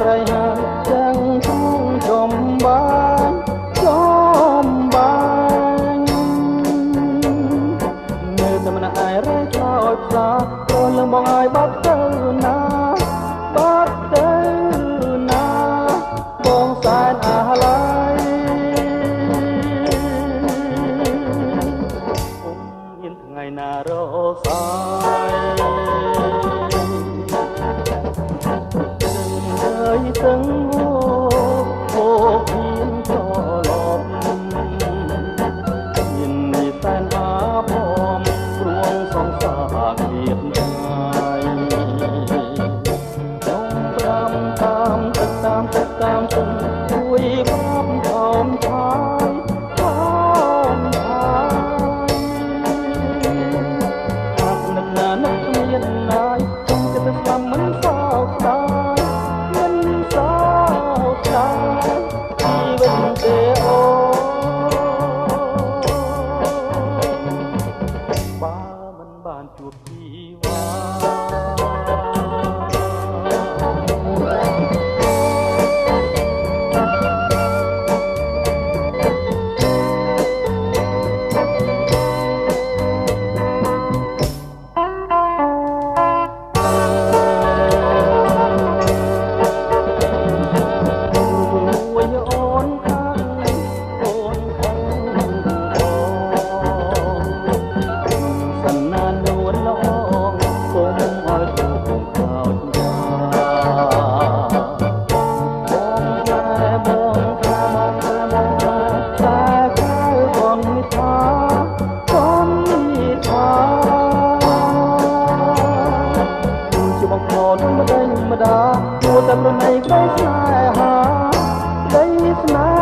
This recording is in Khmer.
ស្រ័យហាទាំងក្នុងចំបានចំបាននៅតែម្នាក់ឯងរែកខ្លោចផ្សាក៏លឹងបងឲ្យបាត់ទៅណាបាត់ទៅណាបងសែនអាឡ័យខ្ញុំមានថ្ងៃណារសាយទាំងអូភៀនត្រឡប់មាននេះតែនអាបំព្រួងសង្សារគៀបហើយខ្ញុំប្រាំតាមទឹកតាមទឹកជួយបាបខំឆាយខំឆាយអាប់នឹកណានឹកគ្មានណាយខ្ញុំចិត្តស្ដាំមិនសោកស្ដាយបានជួបជីវ៉ាតែប្រណីក្តីស្នេហាក្តីស្នេ